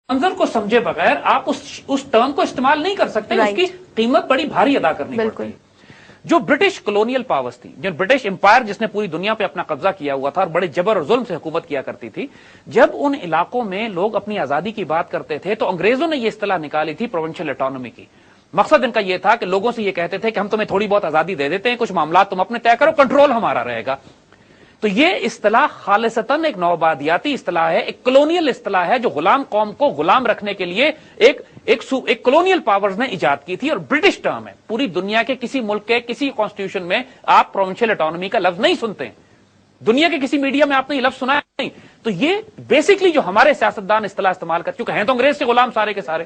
منظر کو سمجھے بغیر آپ اس ٹرم کو استعمال نہیں کر سکتے. اس کی قیمت بڑی بھاری ادا کرنی پڑتی ہے. جو برٹش کلونیل پاورز تھی, جو برٹش امپائر جس نے پوری دنیا پہ اپنا قبضہ کیا ہوا تھا اور بڑے جبر اور ظلم سے حکومت کیا کرتی تھی, جب ان علاقوں میں لوگ اپنی آزادی کی بات کرتے تھے تو انگریزوں نے یہ اصطلاح نکالی تھی پروونشل اٹانومی کی. مقصد ان کا یہ تھا کہ لوگوں سے یہ کہتے تھے کہ ہم تمہیں تھوڑی بہت آزادی دے دیتے ہیں, کچھ معاملات تم اپنے طے کرو, کنٹرول ہمارا رہے گا. تو یہ اصطلاح خالصتاً ایک نوآبادیاتی اصطلاح ہے, ایک کلونیل اصطلاح ہے جو غلام قوم کو غلام رکھنے کے لیے ایک کلونیل پاورز نے ایجاد کی تھی, اور برٹش ٹرم ہے. پوری دنیا کے کسی ملک کے کسی کانسٹیٹیوشن میں آپ پروونشل اٹانومی کا لفظ نہیں سنتے, دنیا کے کسی میڈیا میں آپ نے یہ لفظ سنا ہے نہیں. تو یہ بیسکلی جو ہمارے سیاستدان اصطلاح استعمال کر چکے ہیں تو انگریز سے غلام سارے کے سارے.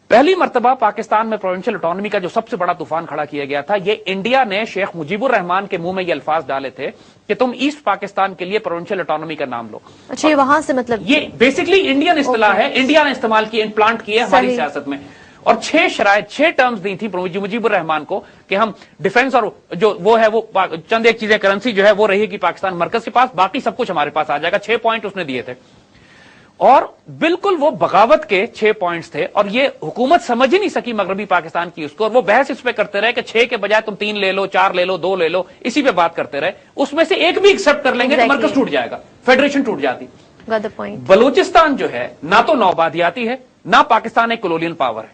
پہلی مرتبہ پاکستان میں پروونشل اٹانومی کا جو سب سے بڑا طوفان کھڑا کیا گیا تھا, یہ انڈیا نے شیخ مجیب الرحمان کے منہ میں یہ الفاظ ڈالے تھے کہ تم ایسٹ پاکستان کے لیے پروونشل اٹانومی کا نام لو. اچھا, یہ وہاں سے مطلب یہ بیسکلی انڈین اصطلاح ہے, انڈیا نے استعمال کی, امپلانٹ کی ہے ہماری سیاست میں. اور 6 شرائط 6 ٹرمز دی تھی مجیب الرحمان کو کہ ہم ڈیفنس اور جو وہ ہے وہ چند ایک چیزیں, کرنسی جو ہے وہ رہے گی پاکستان مرکز کے پاس, باقی سب کچھ ہمارے پاس آ جائے گا. 6 پوائنٹ اس نے دیے تھے اور بالکل وہ بغاوت کے 6 پوائنٹس تھے, اور یہ حکومت سمجھ ہی نہیں سکی مغربی پاکستان کی اس کو, اور وہ بحث اس پہ کرتے رہے کہ 6 کے بجائے تم 3 لے لو, 4 لے لو, 2 لے لو, اسی پہ بات کرتے رہے. اس میں سے ایک بھی ایکسپٹ کر لیں گے تو مرکز ٹوٹ جائے گا, فیڈریشن ٹوٹ جاتی. بلوچستان جو ہے نہ تو نوآبادیاتی ہے نہ پاکستان ایک کلونیل پاور ہے,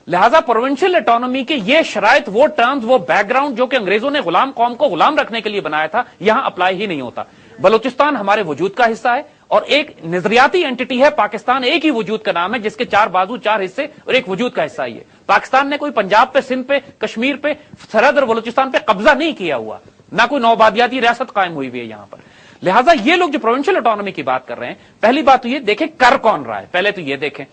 لہذا پروونشل اٹانومی کے یہ شرائط, وہ ٹرمز, وہ بیک گراؤنڈ جو کہ انگریزوں نے غلام قوم کو غلام رکھنے کے لیے بنایا تھا, یہاں اپلائی ہی نہیں ہوتا. بلوچستان ہمارے وجود کا حصہ ہے اور ایک نظریاتی اینٹی ہے. پاکستان ایک ہی وجود کا نام ہے جس کے 4 بازو 4 حصے اور ایک وجود کا حصہ ہی ہے. پاکستان نے کوئی پنجاب پہ, سندھ پہ, کشمیر پہ, سرحد اور بلوچستان پہ قبضہ نہیں کیا ہوا, نہ کوئی نوآبادیاتی ریاست قائم ہوئی ہوئی ہے یہاں پر. لہٰذا یہ لوگ جو پروونشل اٹانومی کی بات کر رہے ہیں, پہلی بات تو یہ دیکھیں کر کون رہا ہے. پہلے تو یہ دیکھیں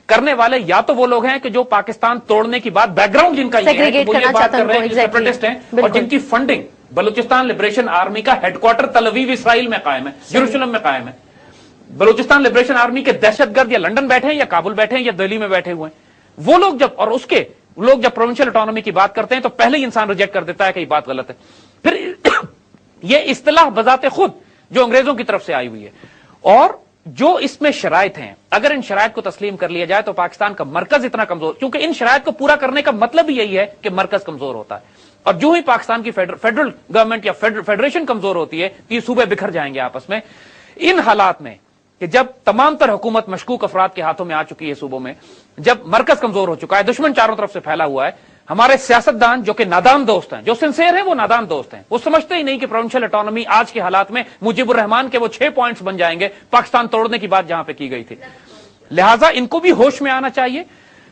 کرنے والے یا تو وہ لوگ ہیں کہ جو پاکستان توڑنے کی بات, بیک گراؤنڈ جن کا یہ ہے وہ یہ بات کر رہے ہیں کہ سیپریٹسٹ ہیں, اور جن کی فنڈنگ بلوچستان لبریشن آرمی کا ہیڈ کوارٹر تل اویو اسرائیل میں قائم ہے, یروشلم میں قائم ہے. بلوچستان لبریشن آرمی کے دہشت گرد یا لندن بیٹھے ہیں یا کابل بیٹھے ہیں یا دہلی میں بیٹھے ہوئے ہیں. وہ لوگ جب, اور اس کے لوگ جب پروونشل اٹانومی کی بات کرتے ہیں تو پہلے ہی انسان ریجیکٹ کر دیتا ہے کہ یہ بات غلط ہے. پھر یہ اصطلاح بذات خود جو انگریزوں کی طرف سے آئی ہوئی ہے, اور جو اس میں شرائط ہیں, اگر ان شرائط کو تسلیم کر لیا جائے تو پاکستان کا مرکز اتنا کمزور, کیونکہ ان شرائط کو پورا کرنے کا مطلب یہی ہے کہ مرکز کمزور ہوتا ہے, اور جو ہی پاکستان کی فیڈرل گورنمنٹ یا فیڈریشن کمزور ہوتی ہے تو یہ صوبے بکھر جائیں گے آپس میں. ان حالات میں کہ جب تمام تر حکومت مشکوک افراد کے ہاتھوں میں آ چکی ہے صوبوں میں, جب مرکز کمزور ہو چکا ہے, دشمن چاروں طرف سے پھیلا ہوا ہے, ہمارے سیاستدان جو کہ نادان دوست ہیں, جو سنسیئر ہیں وہ نادان دوست ہیں, وہ سمجھتے ہی نہیں کہ پروونشل اٹانومی آج کے حالات میں مجیب الرحمان کے وہ 6 پوائنٹس بن جائیں گے پاکستان توڑنے کی بات جہاں پہ کی گئی تھی. لہٰذا ان کو بھی ہوش میں آنا چاہیے.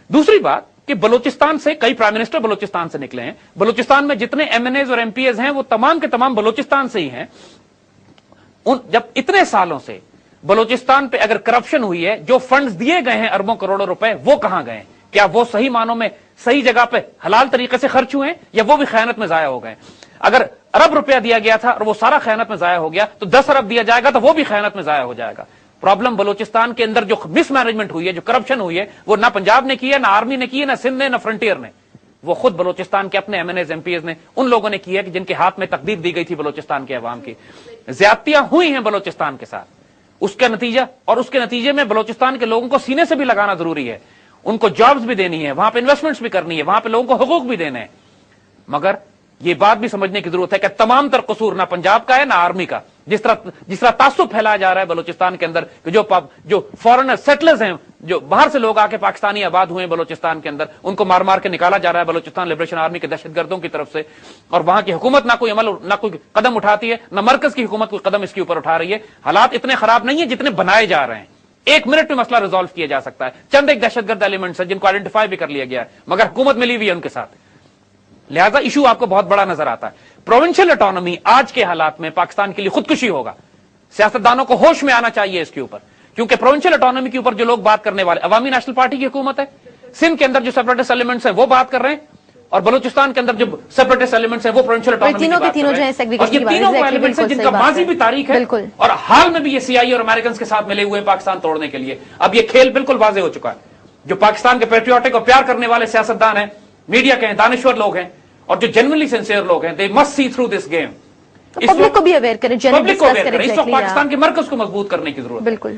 دوسری بات کہ بلوچستان سے کئی پرائم منسٹر بلوچستان سے نکلے ہیں, بلوچستان میں جتنے ایم این ایز اور ایم پی ایز ہیں وہ تمام کے تمام بلوچستان سے ہی ہیں. جب اتنے سالوں سے بلوچستان پہ اگر کرپشن ہوئی ہے, جو فنڈز دیے گئے ہیں اربوں کروڑوں روپے, وہ کہاں گئے ہیں؟ کیا وہ صحیح معنوں میں صحیح جگہ پہ حلال طریقے سے خرچ ہوئے ہیں یا وہ بھی خیانت میں ضائع ہو گئے؟ اگر ارب روپیہ دیا گیا تھا اور وہ سارا خیانت میں ضائع ہو گیا تو 10 ارب دیا جائے گا تو وہ بھی خیانت میں ضائع ہو جائے گا. پرابلم بلوچستان کے اندر جو مس مینجمنٹ ہوئی ہے, جو کرپشن ہوئی ہے, وہ نہ پنجاب نے کی ہے, نہ آرمی نے کی ہے, نہ سندھ نے, نہ فرنٹیئر نے, وہ خود بلوچستان کے اپنے M N As M P As نے, ان لوگوں نے کی ہے کہ جن کے ہاتھ میں تقدیر دی گئی تھی بلوچستان کے عوام کی. زیادتیاں ہوئی ہیں بلوچستان کے ساتھ, اس کا نتیجہ, اور اس کے نتیجے میں بلوچستان کے لوگوں کو سینے سے بھی لگانا ضروری ہے. ان کو جابز بھی دینی ہے, وہاں پہ انویسٹمنٹس بھی کرنی ہے, وہاں پہ لوگوں کو حقوق بھی دینے ہیں. مگر یہ بات بھی سمجھنے کی ضرورت ہے کہ تمام تر قصور نہ پنجاب کا ہے نہ آرمی کا. جس طرح تعصب پھیلایا جا رہا ہے بلوچستان کے اندر کہ جو فورنر سیٹلرز ہیں, جو باہر سے لوگ آ کے پاکستانی آباد ہوئے ہیں بلوچستان کے اندر, ان کو مار مار کے نکالا جا رہا ہے بلوچستان لبریشن آرمی کے دہشت گردوں کی طرف سے, اور وہاں کی حکومت نہ کوئی عمل, نہ کوئی قدم اٹھاتی ہے, نہ مرکز کی حکومت کوئی قدم اس کے اوپر اٹھا رہی ہے. حالات اتنے خراب نہیں ہیں جتنے بنائے جا رہے ہیں. 1 منٹ میں مسئلہ ریزالو کیا جا سکتا ہے. چند ایک دہشت گرد ایلیمنٹس ہیں جن کو آئیڈینٹیفائی بھی کر لیا گیا ہے, مگر حکومت ملی ہوئی ہے ان کے ساتھ. لہذا ایشو آپ کو بہت بڑا نظر آتا ہے. پروونشل اٹانومی آج کے حالات میں پاکستان کے لیے خودکشی ہوگا. سیاستدانوں کو ہوش میں آنا چاہیے اس کے اوپر, کیونکہ پروونشل اٹانومی کے اوپر جو لوگ بات کرنے والے, عوامی نیشنل پارٹی کی حکومت ہے, سندھ کے اندر جو سیپریٹسٹ ایلیمنٹس ہیں وہ بات کر رہے ہیں, اور بلوچستان کے اندر جو سیپریٹسٹ ایلیمنٹس ہیں وہ پروونشل اٹانومی کی بات کر رہے ہیں. اور یہ تینوں ایلیمنٹس ہیں جن کا ماضی بھی تاریخ ہے, اور حال میں بھی یہ سی آئی اور امریکنز کے ساتھ ملے ہوئے ہیں پاکستان توڑنے کے لیے. اب یہ کھیل بالکل واضح ہو چکا ہے. جو پاکستان کے پیٹریوٹک اور پیار کرنے والے سیاستدان ہیں, میڈیا کے ہیں, دانشور لوگ ہیں, اور جو جنرلی سنسیئر لوگ ہیں, they must see through this game. Public کو بھی اویئر کریں, پبلک کو اویئر کریں. اس وقت پاکستان کے مرکز کو مضبوط کرنے کی ضرورت ہے. بالکل.